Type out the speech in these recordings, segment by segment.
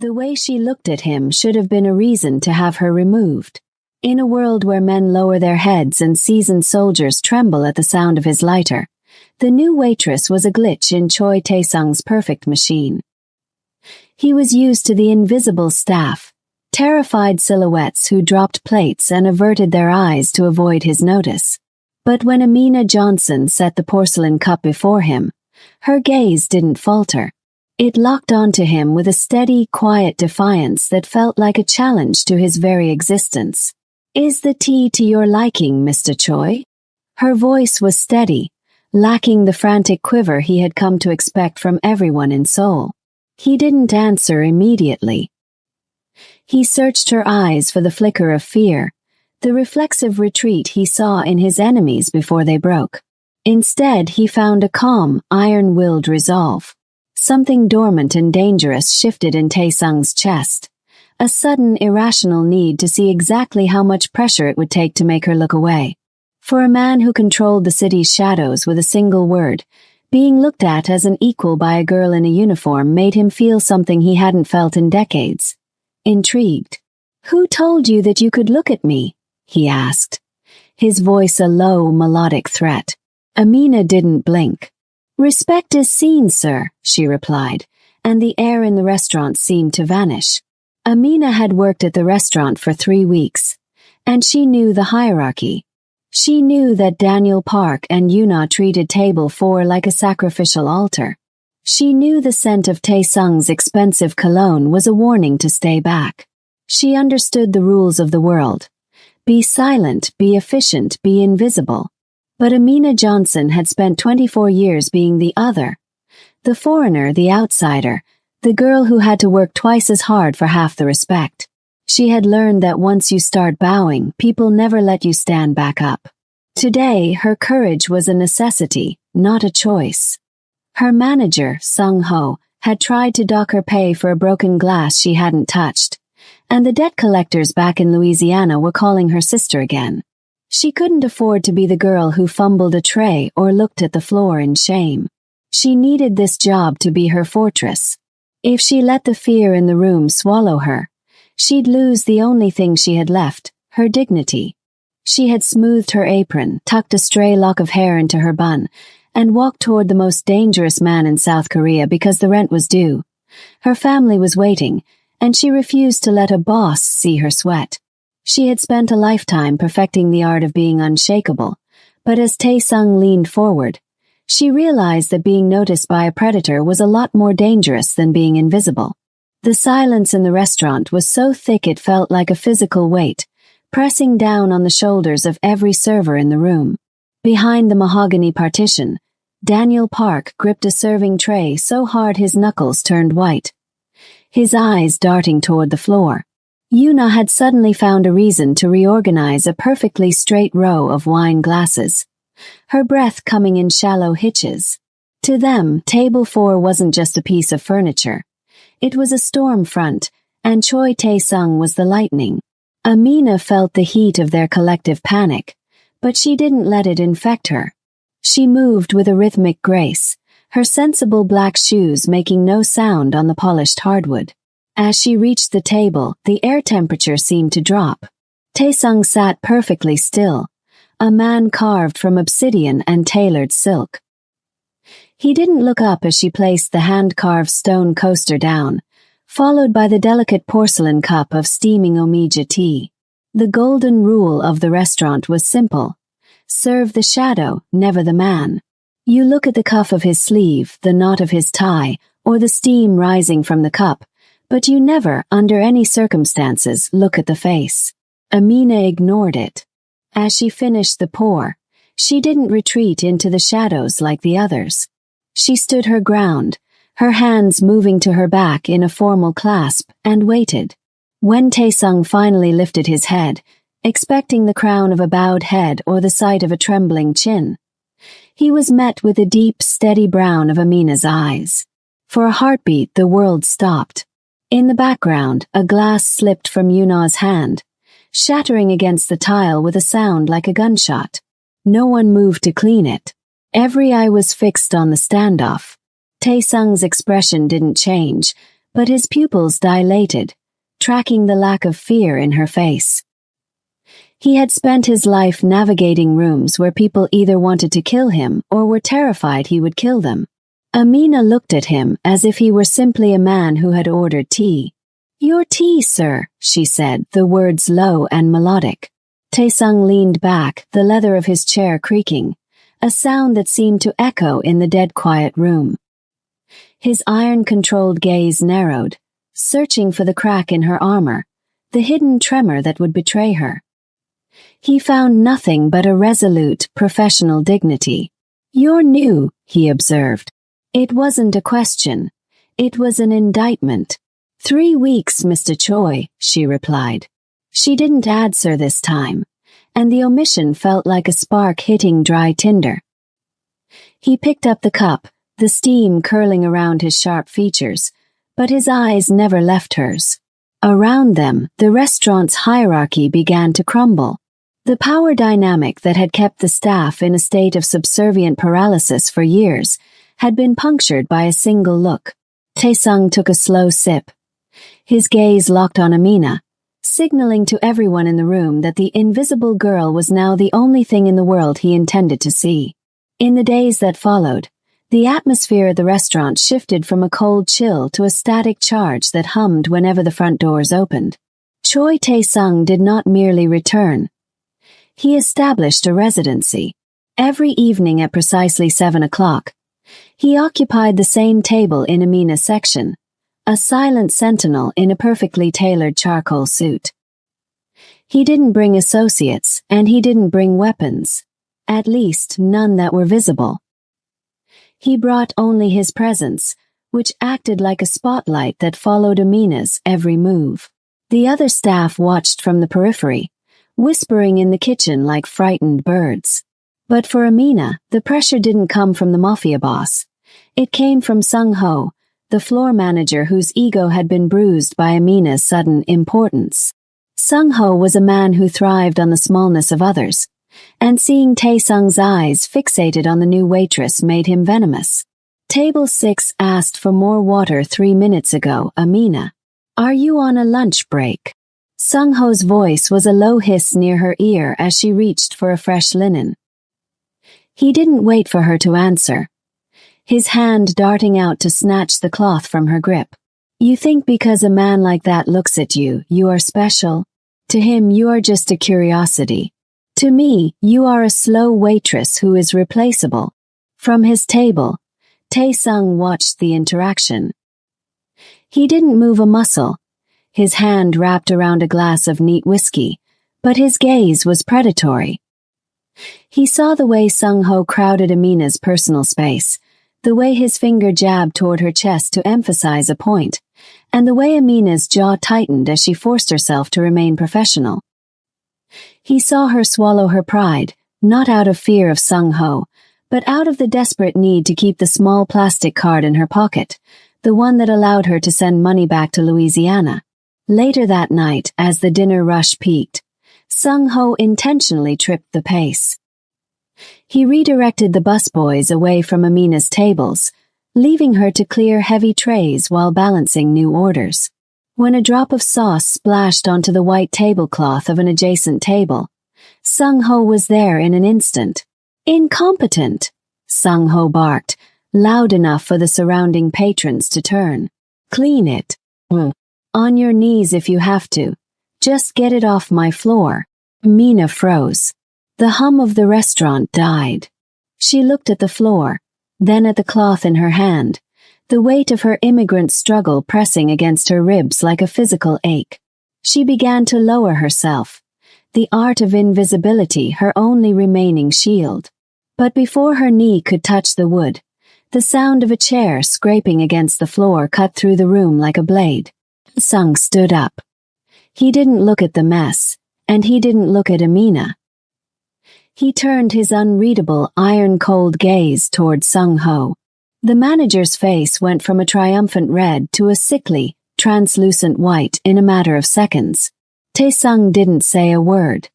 The way she looked at him should have been a reason to have her removed. In a world where men lower their heads and seasoned soldiers tremble at the sound of his lighter, the new waitress was a glitch in Choi Tae-sung's perfect machine. He was used to the invisible staff, terrified silhouettes who dropped plates and averted their eyes to avoid his notice. But when Amina Johnson set the porcelain cup before him, her gaze didn't falter. It locked onto him with a steady, quiet defiance that felt like a challenge to his very existence. "Is the tea to your liking, Mr. Choi?" Her voice was steady, lacking the frantic quiver he had come to expect from everyone in Seoul. He didn't answer immediately. He searched her eyes for the flicker of fear, the reflexive retreat he saw in his enemies before they broke. Instead, he found a calm, iron-willed resolve. Something dormant and dangerous shifted in Tae-sung's chest, a sudden irrational need to see exactly how much pressure it would take to make her look away. For a man who controlled the city's shadows with a single word, being looked at as an equal by a girl in a uniform made him feel something he hadn't felt in decades. Intrigued. "Who told you that you could look at me?" he asked, his voice a low, melodic threat. Amina didn't blink. "Respect is seen, sir," she replied, and the air in the restaurant seemed to vanish. Amina had worked at the restaurant for 3 weeks, and she knew the hierarchy. She knew that Daniel Park and Yuna treated Table 4 like a sacrificial altar. She knew the scent of Tae-sung's expensive cologne was a warning to stay back. She understood the rules of the world. Be silent, be efficient, be invisible. But Amina Johnson had spent 24 years being the other. The foreigner, the outsider, the girl who had to work twice as hard for half the respect. She had learned that once you start bowing, people never let you stand back up. Today, her courage was a necessity, not a choice. Her manager, Sung-ho, had tried to dock her pay for a broken glass she hadn't touched, and the debt collectors back in Louisiana were calling her sister again. She couldn't afford to be the girl who fumbled a tray or looked at the floor in shame. She needed this job to be her fortress. If she let the fear in the room swallow her, she'd lose the only thing she had left, her dignity. She had smoothed her apron, tucked a stray lock of hair into her bun, and walked toward the most dangerous man in South Korea because the rent was due. Her family was waiting, and she refused to let a boss see her sweat. She had spent a lifetime perfecting the art of being unshakable, but as Tae-sung leaned forward, she realized that being noticed by a predator was a lot more dangerous than being invisible. The silence in the restaurant was so thick it felt like a physical weight, pressing down on the shoulders of every server in the room. Behind the mahogany partition, Daniel Park gripped a serving tray so hard his knuckles turned white, his eyes darting toward the floor. Yuna had suddenly found a reason to reorganize a perfectly straight row of wine glasses, her breath coming in shallow hitches. To them, Table 4 wasn't just a piece of furniture. It was a storm front, and Choi Tae-sung was the lightning. Amina felt the heat of their collective panic, but she didn't let it infect her. She moved with a rhythmic grace, her sensible black shoes making no sound on the polished hardwood. As she reached the table, the air temperature seemed to drop. Tae-sung sat perfectly still, a man carved from obsidian and tailored silk. He didn't look up as she placed the hand-carved stone coaster down, followed by the delicate porcelain cup of steaming omija tea. The golden rule of the restaurant was simple: serve the shadow, never the man. You look at the cuff of his sleeve, the knot of his tie, or the steam rising from the cup, but you never, under any circumstances, look at the face. Amina ignored it. As she finished the pour, she didn't retreat into the shadows like the others. She stood her ground, her hands moving to her back in a formal clasp, and waited. When Tae-sung finally lifted his head, expecting the crown of a bowed head or the sight of a trembling chin, he was met with the deep, steady brown of Amina's eyes. For a heartbeat, the world stopped. In the background, a glass slipped from Yuna's hand, shattering against the tile with a sound like a gunshot. No one moved to clean it. Every eye was fixed on the standoff. Tae-sung's expression didn't change, but his pupils dilated, tracking the lack of fear in her face. He had spent his life navigating rooms where people either wanted to kill him or were terrified he would kill them. Amina looked at him as if he were simply a man who had ordered tea. "Your tea, sir," she said, the words low and melodic. Taesung leaned back, the leather of his chair creaking, a sound that seemed to echo in the dead-quiet room. His iron-controlled gaze narrowed, searching for the crack in her armor, the hidden tremor that would betray her. He found nothing but a resolute, professional dignity. "You're new," he observed. It wasn't a question. It was an indictment. 3 weeks, Mr. Choi, she replied. She didn't answer this time, and the omission felt like a spark hitting dry tinder. He picked up the cup, the steam curling around his sharp features, but his eyes never left hers. Around them, the restaurant's hierarchy began to crumble. The power dynamic that had kept the staff in a state of subservient paralysis for years had been punctured by a single look. Taesung took a slow sip. His gaze locked on Amina, signaling to everyone in the room that the invisible girl was now the only thing in the world he intended to see. In the days that followed, the atmosphere at the restaurant shifted from a cold chill to a static charge that hummed whenever the front doors opened. Choi Taesung did not merely return. He established a residency. Every evening at precisely 7 o'clock, he occupied the same table in Amina's section, a silent sentinel in a perfectly tailored charcoal suit. He didn't bring associates, and he didn't bring weapons, at least none that were visible. He brought only his presence, which acted like a spotlight that followed Amina's every move. The other staff watched from the periphery, whispering in the kitchen like frightened birds. But for Amina, the pressure didn't come from the mafia boss. It came from Sung-ho, the floor manager whose ego had been bruised by Amina's sudden importance. Sung-ho was a man who thrived on the smallness of others, and seeing Taesung's eyes fixated on the new waitress made him venomous. Table 6 asked for more water 3 minutes ago, Amina. Are you on a lunch break? Sung-ho's voice was a low hiss near her ear as she reached for a fresh linen. He didn't wait for her to answer, his hand darting out to snatch the cloth from her grip. You think because a man like that looks at you, you are special? To him, you are just a curiosity. To me, you are a slow waitress who is replaceable. From his table, Taesung watched the interaction. He didn't move a muscle, his hand wrapped around a glass of neat whiskey, but his gaze was predatory. He saw the way Sung-ho crowded Amina's personal space, the way his finger jabbed toward her chest to emphasize a point, and the way Amina's jaw tightened as she forced herself to remain professional. He saw her swallow her pride, not out of fear of Sung-ho, but out of the desperate need to keep the small plastic card in her pocket, the one that allowed her to send money back to Louisiana. Later that night, as the dinner rush peaked, Sung-ho intentionally tripped the pace. He redirected the busboys away from Amina's tables, leaving her to clear heavy trays while balancing new orders. When a drop of sauce splashed onto the white tablecloth of an adjacent table, Sung-ho was there in an instant. Incompetent, Sung-ho barked, loud enough for the surrounding patrons to turn. Clean it. On your knees if you have to. Just get it off my floor. Mina froze. The hum of the restaurant died. She looked at the floor, then at the cloth in her hand, the weight of her immigrant struggle pressing against her ribs like a physical ache. She began to lower herself, the art of invisibility her only remaining shield. But before her knee could touch the wood, the sound of a chair scraping against the floor cut through the room like a blade. Sung stood up. He didn't look at the mess, and he didn't look at Amina. He turned his unreadable, iron-cold gaze toward Sung-ho. The manager's face went from a triumphant red to a sickly, translucent white in a matter of seconds. Taesung didn't say a word.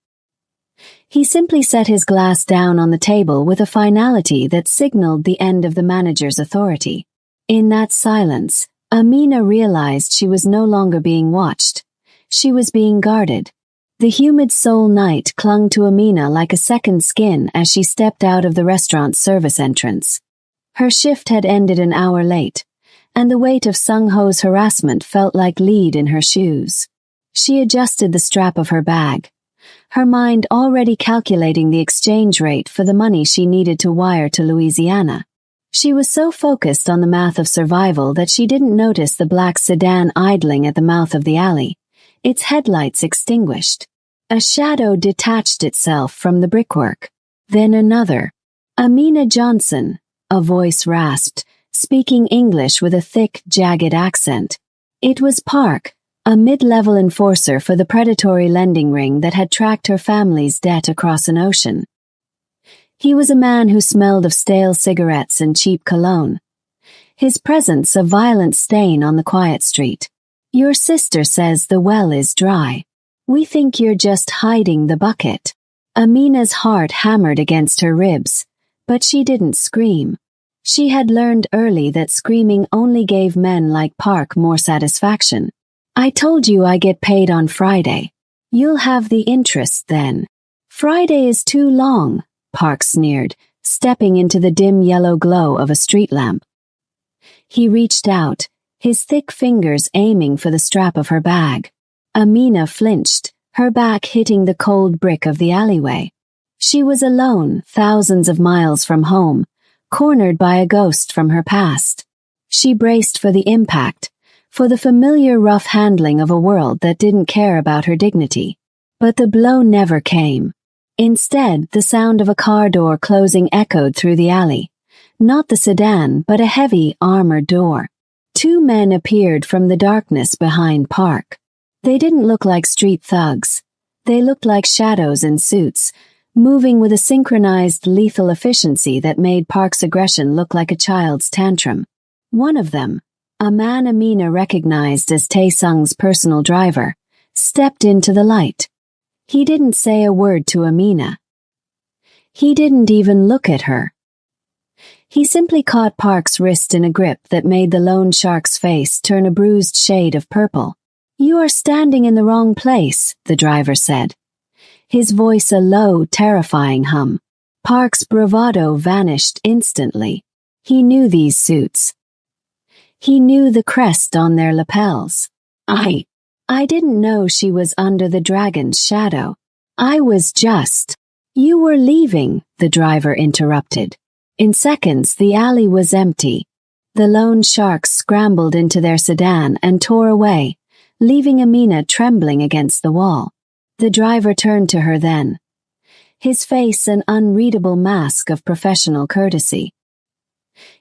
He simply set his glass down on the table with a finality that signaled the end of the manager's authority. In that silence, Amina realized she was no longer being watched. She was being guarded. The humid Seoul night clung to Amina like a second skin as she stepped out of the restaurant's service entrance. Her shift had ended an hour late, and the weight of Sung-ho's harassment felt like lead in her shoes. She adjusted the strap of her bag, her mind already calculating the exchange rate for the money she needed to wire to Louisiana. She was so focused on the math of survival that she didn't notice the black sedan idling at the mouth of the alley, its headlights extinguished. A shadow detached itself from the brickwork. Then another. Amina Johnson, a voice rasped, speaking English with a thick, jagged accent. It was Park, a mid-level enforcer for the predatory lending ring that had tracked her family's debt across an ocean. He was a man who smelled of stale cigarettes and cheap cologne. His presence a violent stain on the quiet street. Your sister says the well is dry. We think you're just hiding the bucket. Amina's heart hammered against her ribs, but she didn't scream. She had learned early that screaming only gave men like Park more satisfaction. I told you I get paid on Friday. You'll have the interest then. Friday is too long, Park sneered, stepping into the dim yellow glow of a street lamp. He reached out, his thick fingers aiming for the strap of her bag. Amina flinched, her back hitting the cold brick of the alleyway. She was alone, thousands of miles from home, cornered by a ghost from her past. She braced for the impact, for the familiar rough handling of a world that didn't care about her dignity. But the blow never came. Instead, the sound of a car door closing echoed through the alley. Not the sedan, but a heavy, armored door. Two men appeared from the darkness behind Park. They didn't look like street thugs. They looked like shadows in suits, moving with a synchronized, lethal efficiency that made Park's aggression look like a child's tantrum. One of them, a man Amina recognized as Tae-sung's personal driver, stepped into the light. He didn't say a word to Amina. He didn't even look at her. He simply caught Park's wrist in a grip that made the loan shark's face turn a bruised shade of purple. You are standing in the wrong place, the driver said. His voice a low, terrifying hum. Park's bravado vanished instantly. He knew these suits. He knew the crest on their lapels. I didn't know she was under the dragon's shadow. I was just. You were leaving, the driver interrupted. In seconds, the alley was empty. The loan sharks scrambled into their sedan and tore away, leaving Amina trembling against the wall. The driver turned to her then, his face an unreadable mask of professional courtesy.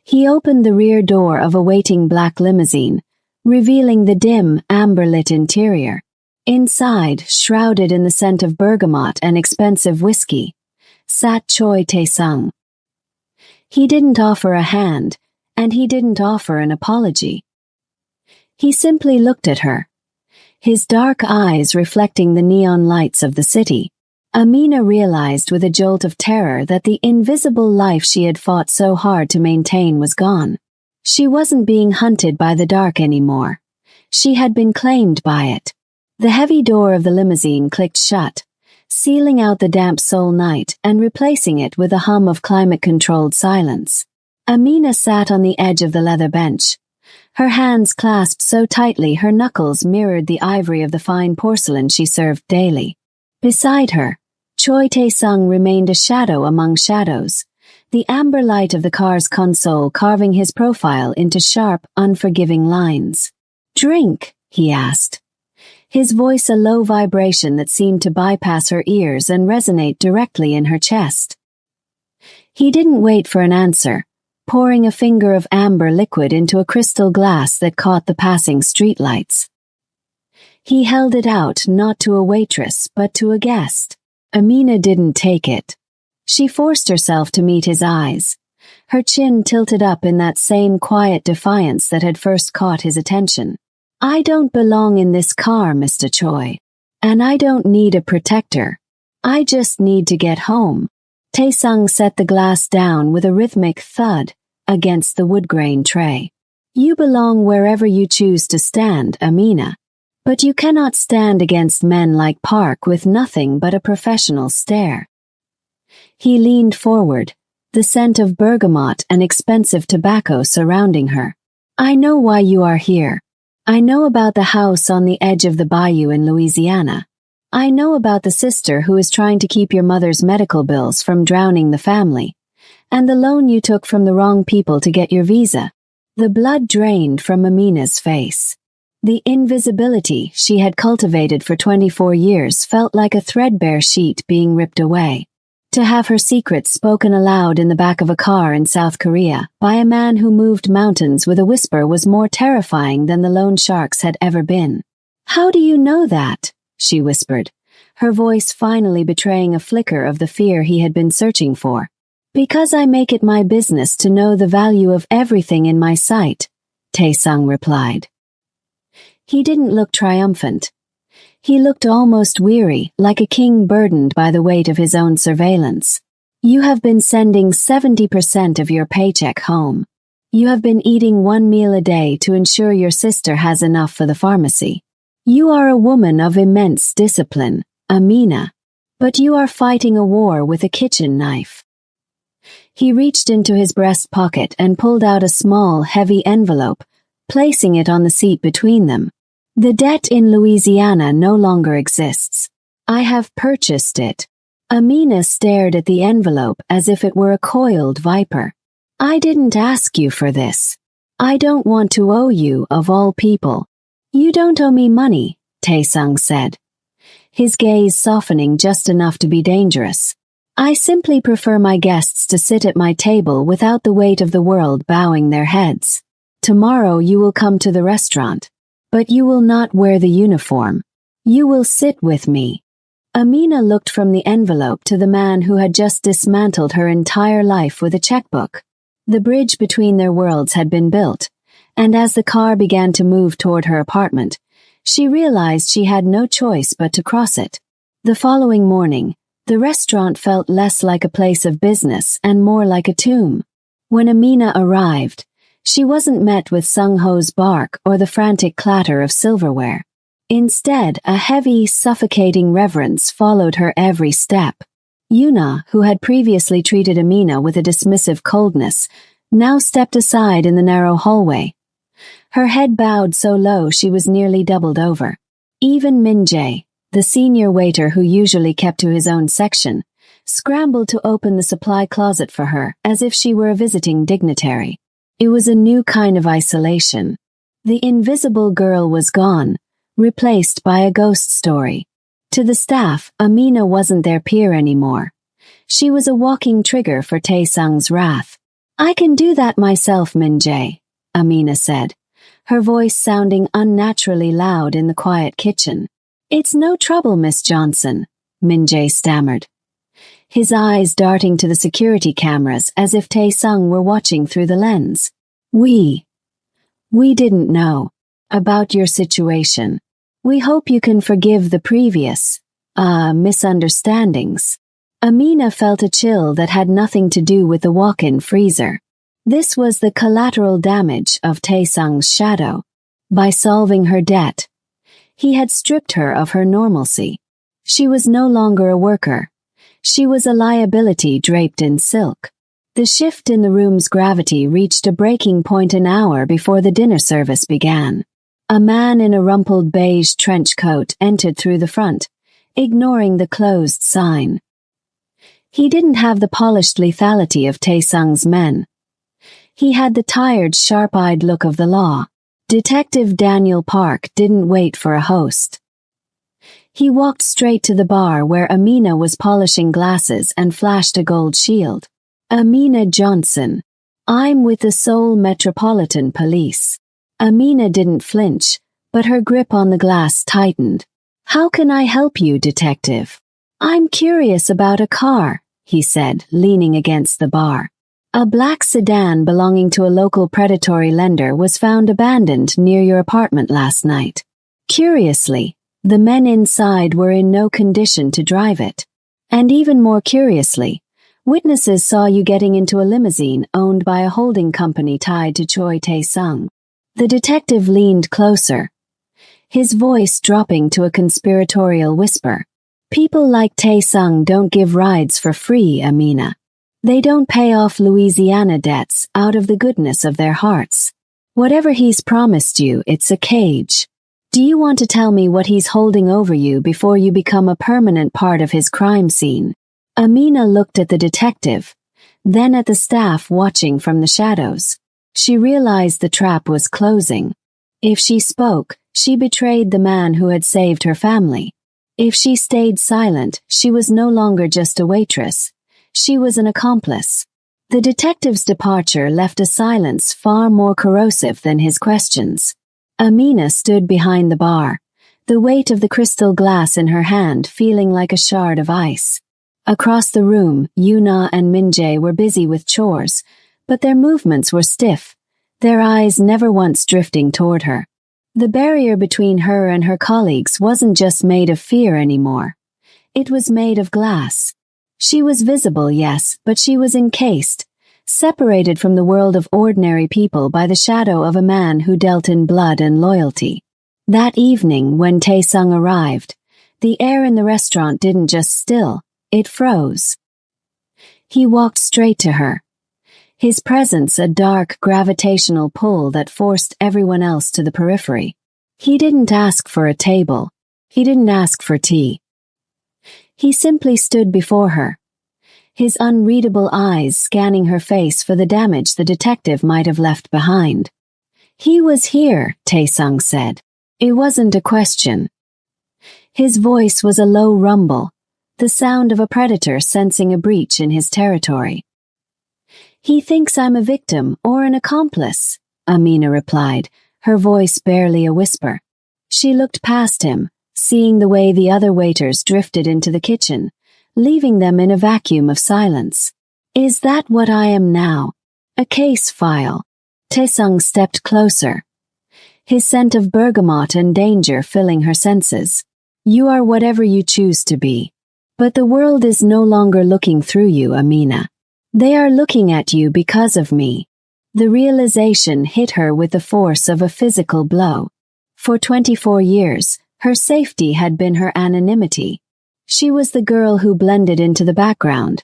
He opened the rear door of a waiting black limousine, revealing the dim, amber-lit interior. Inside, shrouded in the scent of bergamot and expensive whiskey, sat Choi Tae-sung. He didn't offer a hand, and he didn't offer an apology. He simply looked at her, his dark eyes reflecting the neon lights of the city. Amina realized with a jolt of terror that the invisible life she had fought so hard to maintain was gone. She wasn't being hunted by the dark anymore. She had been claimed by it. The heavy door of the limousine clicked shut, sealing out the damp Seoul night and replacing it with a hum of climate-controlled silence. Amina sat on the edge of the leather bench, her hands clasped so tightly her knuckles mirrored the ivory of the fine porcelain she served daily. Beside her, Choi Tae-sung remained a shadow among shadows, the amber light of the car's console carving his profile into sharp, unforgiving lines. "Drink?" he asked, his voice a low vibration that seemed to bypass her ears and resonate directly in her chest. He didn't wait for an answer, pouring a finger of amber liquid into a crystal glass that caught the passing streetlights. He held it out not to a waitress but to a guest. Amina didn't take it. She forced herself to meet his eyes, her chin tilted up in that same quiet defiance that had first caught his attention. "I don't belong in this car, Mr. Choi. And I don't need a protector. I just need to get home." Tae-sung set the glass down with a rhythmic thud against the wood grain tray. You belong wherever you choose to stand, Amina. But you cannot stand against men like Park with nothing but a professional stare. He leaned forward, the scent of bergamot and expensive tobacco surrounding her. I know why you are here. I know about the house on the edge of the bayou in Louisiana. I know about the sister who is trying to keep your mother's medical bills from drowning the family, and the loan you took from the wrong people to get your visa. The blood drained from Amina's face. The invisibility she had cultivated for 24 years felt like a threadbare sheet being ripped away. To have her secrets spoken aloud in the back of a car in South Korea by a man who moved mountains with a whisper was more terrifying than the loan sharks had ever been. How do you know that? She whispered, her voice finally betraying a flicker of the fear he had been searching for. Because I make it my business to know the value of everything in my sight, Tae-sung replied. He didn't look triumphant. He looked almost weary, like a king burdened by the weight of his own surveillance. You have been sending 70% of your paycheck home. You have been eating 1 meal a day to ensure your sister has enough for the pharmacy. You are a woman of immense discipline, Amina, but you are fighting a war with a kitchen knife. He reached into his breast pocket and pulled out a small, heavy envelope, placing it on the seat between them. The debt in Louisiana no longer exists. I have purchased it. Amina stared at the envelope as if it were a coiled viper. I didn't ask you for this. I don't want to owe you, of all people. You don't owe me money, Tae-sung said, his gaze softening just enough to be dangerous. I simply prefer my guests to sit at my table without the weight of the world bowing their heads. Tomorrow you will come to the restaurant, but you will not wear the uniform. You will sit with me. Amina looked from the envelope to the man who had just dismantled her entire life with a checkbook. The bridge between their worlds had been built, and as the car began to move toward her apartment, she realized she had no choice but to cross it. The following morning, the restaurant felt less like a place of business and more like a tomb. When Amina arrived, she wasn't met with Sung-ho's bark or the frantic clatter of silverware. Instead, a heavy, suffocating reverence followed her every step. Yuna, who had previously treated Amina with a dismissive coldness, now stepped aside in the narrow hallway. Her head bowed so low she was nearly doubled over. Even Min-jae, the senior waiter who usually kept to his own section, scrambled to open the supply closet for her as if she were a visiting dignitary. It was a new kind of isolation. The invisible girl was gone, replaced by a ghost story. To the staff, Amina wasn't their peer anymore. She was a walking trigger for Tae-sung's wrath. I can do that myself, Min-jae, Amina said, her voice sounding unnaturally loud in the quiet kitchen. It's no trouble, Miss Johnson, Min-jae stammered, his eyes darting to the security cameras as if Tae-sung were watching through the lens. We didn't know about your situation. We hope you can forgive the previous, misunderstandings. Amina felt a chill that had nothing to do with the walk-in freezer. This was the collateral damage of Tae-sung's shadow. By solving her debt, he had stripped her of her normalcy. She was no longer a worker. She was a liability draped in silk. The shift in the room's gravity reached a breaking point an hour before the dinner service began. A man in a rumpled beige trench coat entered through the front, ignoring the closed sign. He didn't have the polished lethality of Tae-sung's men. He had the tired, sharp-eyed look of the law. Detective Daniel Park didn't wait for a host. He walked straight to the bar where Amina was polishing glasses and flashed a gold shield. Amina Johnson. I'm with the Seoul Metropolitan Police. Amina didn't flinch, but her grip on the glass tightened. How can I help you, detective? I'm curious about a car, he said, leaning against the bar. A black sedan belonging to a local predatory lender was found abandoned near your apartment last night. Curiously, the men inside were in no condition to drive it. And even more curiously, witnesses saw you getting into a limousine owned by a holding company tied to Choi Tae-sung. The detective leaned closer, his voice dropping to a conspiratorial whisper. People like Tae-sung don't give rides for free, Amina. They don't pay off Louisiana debts out of the goodness of their hearts. Whatever he's promised you, it's a cage. Do you want to tell me what he's holding over you before you become a permanent part of his crime scene? Amina looked at the detective, then at the staff watching from the shadows. She realized the trap was closing. If she spoke, she betrayed the man who had saved her family. If she stayed silent, she was no longer just a waitress. She was an accomplice. The detective's departure left a silence far more corrosive than his questions. Amina stood behind the bar, the weight of the crystal glass in her hand feeling like a shard of ice. Across the room, Yuna and Minjae were busy with chores, but their movements were stiff, their eyes never once drifting toward her. The barrier between her and her colleagues wasn't just made of fear anymore. It was made of glass. She was visible, yes, but she was encased, separated from the world of ordinary people by the shadow of a man who dealt in blood and loyalty. That evening, when Tae-sung arrived, the air in the restaurant didn't just still, it froze. He walked straight to her, his presence a dark gravitational pull that forced everyone else to the periphery. He didn't ask for a table. He didn't ask for tea. He simply stood before her, his unreadable eyes scanning her face for the damage the detective might have left behind. He was here, Tae-sung said. It wasn't a question. His voice was a low rumble, the sound of a predator sensing a breach in his territory. He thinks I'm a victim or an accomplice, Amina replied, her voice barely a whisper. She looked past him, seeing the way the other waiters drifted into the kitchen, leaving them in a vacuum of silence. Is that what I am now? A case file. Tae-sung stepped closer, his scent of bergamot and danger filling her senses. You are whatever you choose to be. But the world is no longer looking through you, Amina. They are looking at you because of me. The realization hit her with the force of a physical blow. For 24 years, her safety had been her anonymity. She was the girl who blended into the background,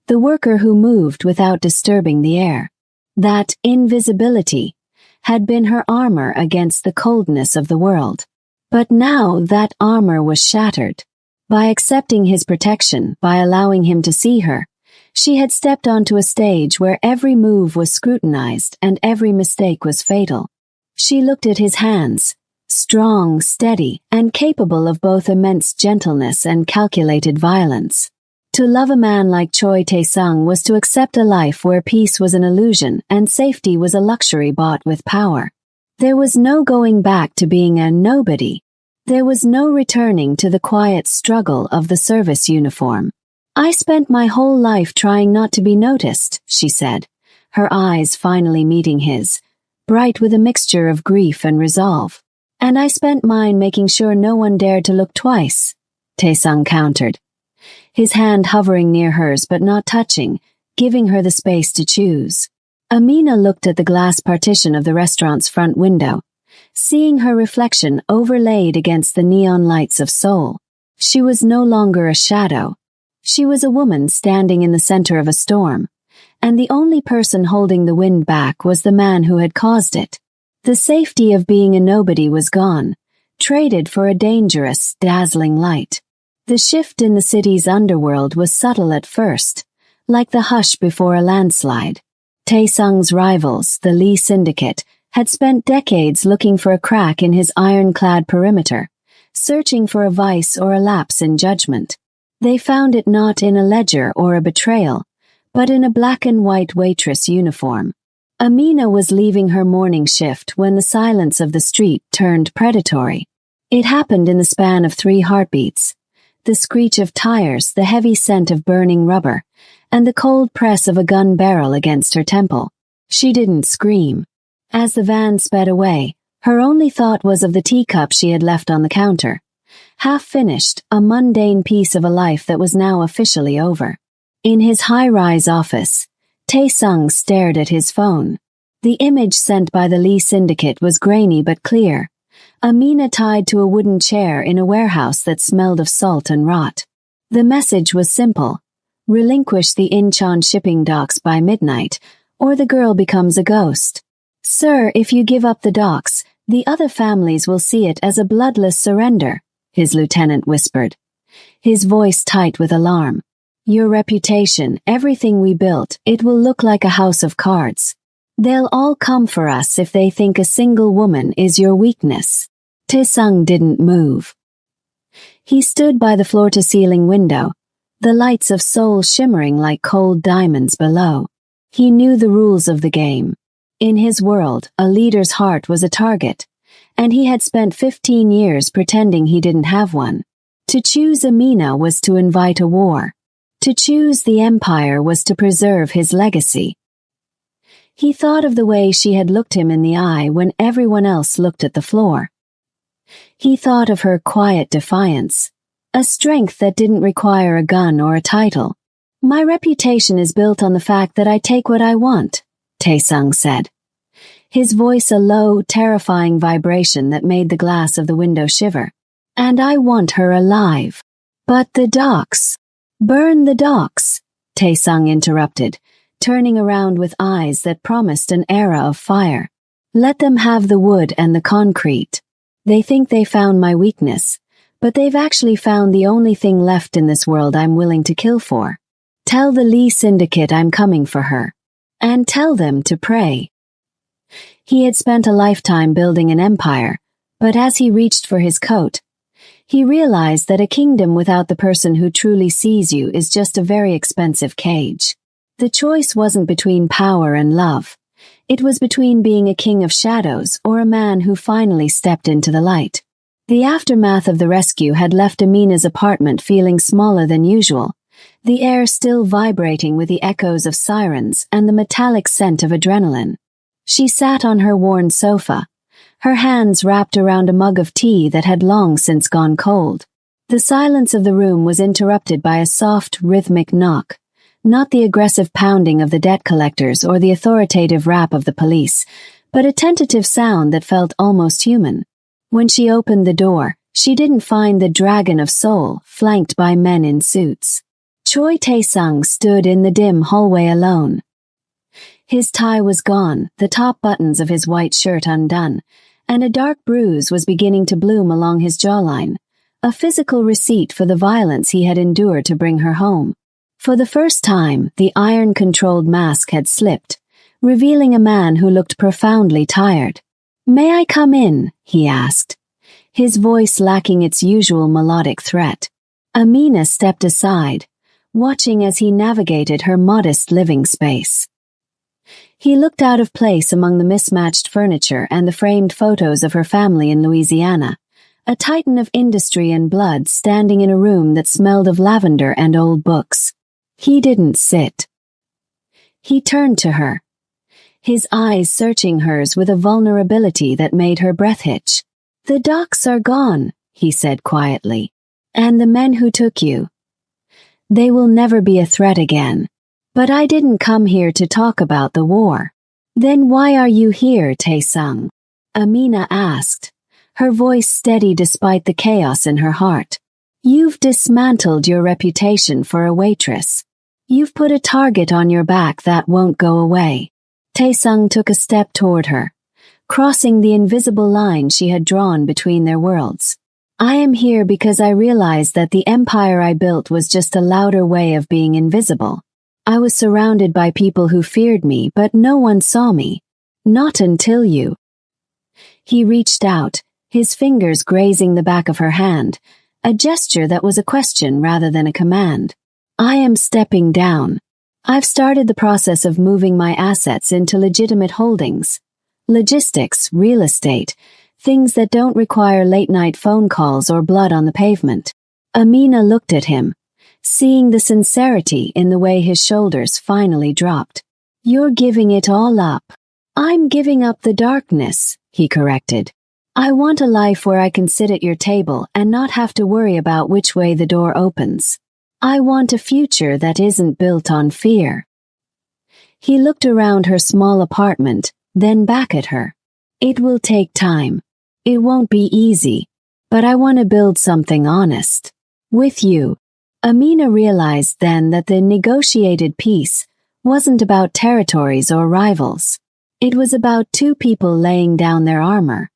the worker who moved without disturbing the air. That invisibility had been her armor against the coldness of the world. But now that armor was shattered. By accepting his protection, by allowing him to see her, she had stepped onto a stage where every move was scrutinized and every mistake was fatal. She looked at his hands, strong, steady, and capable of both immense gentleness and calculated violence. To love a man like Choi Tae-sung was to accept a life where peace was an illusion and safety was a luxury bought with power. There was no going back to being a nobody. There was no returning to the quiet struggle of the service uniform. I spent my whole life trying not to be noticed, she said, her eyes finally meeting his, bright with a mixture of grief and resolve. And I spent mine making sure no one dared to look twice, Tae-sung countered, his hand hovering near hers but not touching, giving her the space to choose. Amina looked at the glass partition of the restaurant's front window, seeing her reflection overlaid against the neon lights of Seoul. She was no longer a shadow. She was a woman standing in the center of a storm, and the only person holding the wind back was the man who had caused it. The safety of being a nobody was gone, traded for a dangerous, dazzling light. The shift in the city's underworld was subtle at first, like the hush before a landslide. Tae-sung's rivals, the Lee Syndicate, had spent decades looking for a crack in his ironclad perimeter, searching for a vice or a lapse in judgment. They found it not in a ledger or a betrayal, but in a black and white waitress uniform. Amina was leaving her morning shift when the silence of the street turned predatory. It happened in the span of 3 heartbeats. The screech of tires, the heavy scent of burning rubber, and the cold press of a gun barrel against her temple. She didn't scream. As the van sped away, her only thought was of the teacup she had left on the counter. Half finished, a mundane piece of a life that was now officially over. In his high-rise office, Tae-sung stared at his phone. The image sent by the Lee syndicate was grainy but clear. Amina tied to a wooden chair in a warehouse that smelled of salt and rot. The message was simple: relinquish the Incheon shipping docks by midnight, or the girl becomes a ghost. Sir, if you give up the docks, the other families will see it as a bloodless surrender, his lieutenant whispered, his voice tight with alarm. Your reputation, everything we built, it will look like a house of cards. They'll all come for us if they think a single woman is your weakness. Tae-sung didn't move. He stood by the floor-to-ceiling window, the lights of Seoul shimmering like cold diamonds below. He knew the rules of the game. In his world, a leader's heart was a target, and he had spent 15 years pretending he didn't have one. To choose Amina was to invite a war. To choose the empire was to preserve his legacy. He thought of the way she had looked him in the eye when everyone else looked at the floor. He thought of her quiet defiance, a strength that didn't require a gun or a title. My reputation is built on the fact that I take what I want, Tae-sung said. His voice a low, terrifying vibration that made the glass of the window shiver. And I want her alive. But the docks. Burn the docks, Tae-sung interrupted, turning around with eyes that promised an era of fire. Let them have the wood and the concrete. They think they found my weakness, but they've actually found the only thing left in this world I'm willing to kill for. Tell the Lee syndicate I'm coming for her. And tell them to pray. He had spent a lifetime building an empire, but as he reached for his coat, he realized that a kingdom without the person who truly sees you is just a very expensive cage. The choice wasn't between power and love. It was between being a king of shadows or a man who finally stepped into the light. The aftermath of the rescue had left Amina's apartment feeling smaller than usual, the air still vibrating with the echoes of sirens and the metallic scent of adrenaline. She sat on her worn sofa, her hands wrapped around a mug of tea that had long since gone cold. The silence of the room was interrupted by a soft, rhythmic knock, not the aggressive pounding of the debt collectors or the authoritative rap of the police, but a tentative sound that felt almost human. When she opened the door, she didn't find the dragon of Seoul flanked by men in suits. Choi Tae-sung stood in the dim hallway alone. His tie was gone, the top buttons of his white shirt undone, and a dark bruise was beginning to bloom along his jawline, a physical receipt for the violence he had endured to bring her home. For the first time, the iron-controlled mask had slipped, revealing a man who looked profoundly tired. "May I come in?" he asked, his voice lacking its usual melodic threat. Amina stepped aside, watching as he navigated her modest living space. He looked out of place among the mismatched furniture and the framed photos of her family in Louisiana, a titan of industry and blood standing in a room that smelled of lavender and old books. He didn't sit. He turned to her, his eyes searching hers with a vulnerability that made her breath hitch. "The docks are gone," he said quietly, "and the men who took you. They will never be a threat again. But I didn't come here to talk about the war." "Then why are you here, Tae-sung?" Amina asked, her voice steady despite the chaos in her heart. "You've dismantled your reputation for a waitress. You've put a target on your back that won't go away." Tae-sung took a step toward her, crossing the invisible line she had drawn between their worlds. "I am here because I realized that the empire I built was just a louder way of being invisible. I was surrounded by people who feared me, but no one saw me. Not until you." He reached out, his fingers grazing the back of her hand, a gesture that was a question rather than a command. "I am stepping down. I've started the process of moving my assets into legitimate holdings. Logistics, real estate, things that don't require late-night phone calls or blood on the pavement." Amina looked at him, seeing the sincerity in the way his shoulders finally dropped. "You're giving it all up." "I'm giving up the darkness," he corrected. "I want a life where I can sit at your table and not have to worry about which way the door opens. I want a future that isn't built on fear." He looked around her small apartment, then back at her. "It will take time. It won't be easy. But I want to build something honest. With you." Amina realized then that the negotiated peace wasn't about territories or rivals. It was about two people laying down their armor.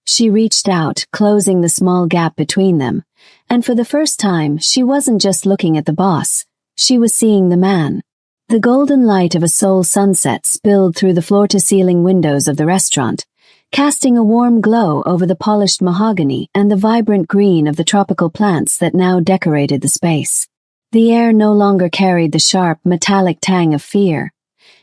She reached out, closing the small gap between them, and for the first time she wasn't just looking at the boss, she was seeing the man. The golden light of a Seoul sunset spilled through the floor-to-ceiling windows of the restaurant, casting a warm glow over the polished mahogany and the vibrant green of the tropical plants that now decorated the space. The air no longer carried the sharp, metallic tang of fear.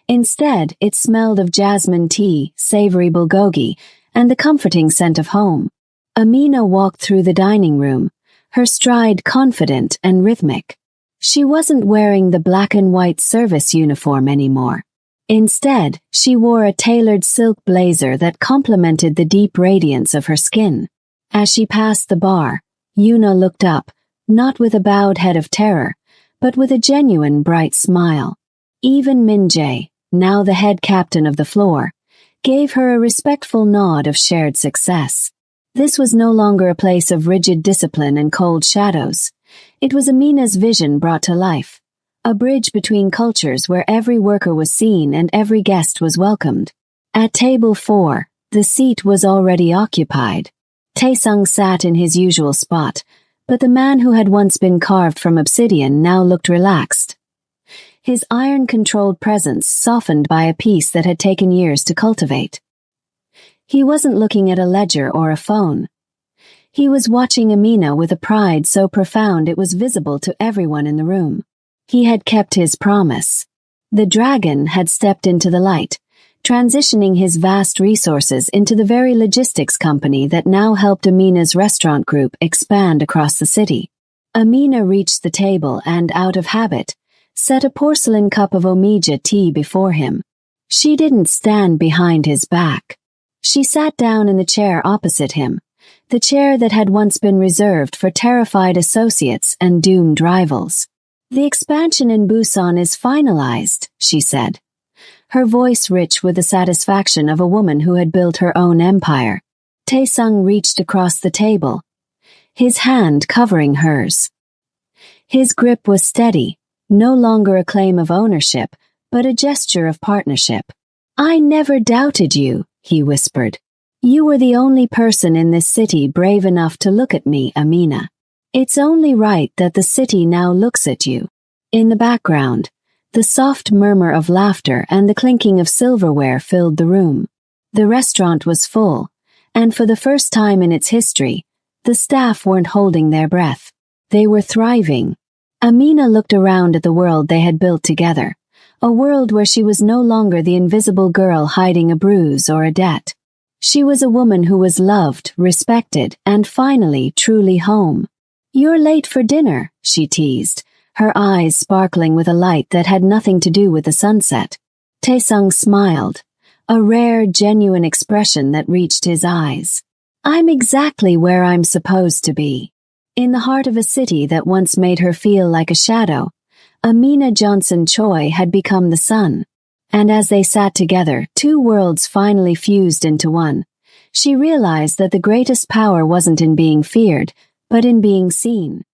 Instead, it smelled of jasmine tea, savory bulgogi, and the comforting scent of home. Amina walked through the dining room, her stride confident and rhythmic. She wasn't wearing the black and white service uniform anymore. Instead, she wore a tailored silk blazer that complemented the deep radiance of her skin. As she passed the bar, Yuna looked up, not with a bowed head of terror, but with a genuine bright smile. Even Min-jae, now the head captain of the floor, gave her a respectful nod of shared success. This was no longer a place of rigid discipline and cold shadows. It was Amina's vision brought to life, a bridge between cultures where every worker was seen and every guest was welcomed. At table 4, the seat was already occupied. Taesung sat in his usual spot, but the man who had once been carved from obsidian now looked relaxed. His iron-controlled presence softened by a peace that had taken years to cultivate. He wasn't looking at a ledger or a phone. He was watching Amina with a pride so profound it was visible to everyone in the room. He had kept his promise. The dragon had stepped into the light, transitioning his vast resources into the very logistics company that now helped Amina's restaurant group expand across the city. Amina reached the table and, out of habit, set a porcelain cup of omija tea before him. She didn't stand behind his back. She sat down in the chair opposite him, the chair that had once been reserved for terrified associates and doomed rivals. "The expansion in Busan is finalized," she said, her voice rich with the satisfaction of a woman who had built her own empire. Taesung reached across the table, his hand covering hers. His grip was steady, no longer a claim of ownership, but a gesture of partnership. "I never doubted you," he whispered. "You were the only person in this city brave enough to look at me, Amina. It's only right that the city now looks at you." In the background, the soft murmur of laughter and the clinking of silverware filled the room. The restaurant was full, and for the first time in its history, the staff weren't holding their breath. They were thriving. Amina looked around at the world they had built together, a world where she was no longer the invisible girl hiding a bruise or a debt. She was a woman who was loved, respected, and finally truly home. "You're late for dinner," she teased, her eyes sparkling with a light that had nothing to do with the sunset. Taesung smiled, a rare, genuine expression that reached his eyes. "I'm exactly where I'm supposed to be." In the heart of a city that once made her feel like a shadow, Amina Johnson Choi had become the sun. And as they sat together, two worlds finally fused into one. She realized that the greatest power wasn't in being feared, but in being seen.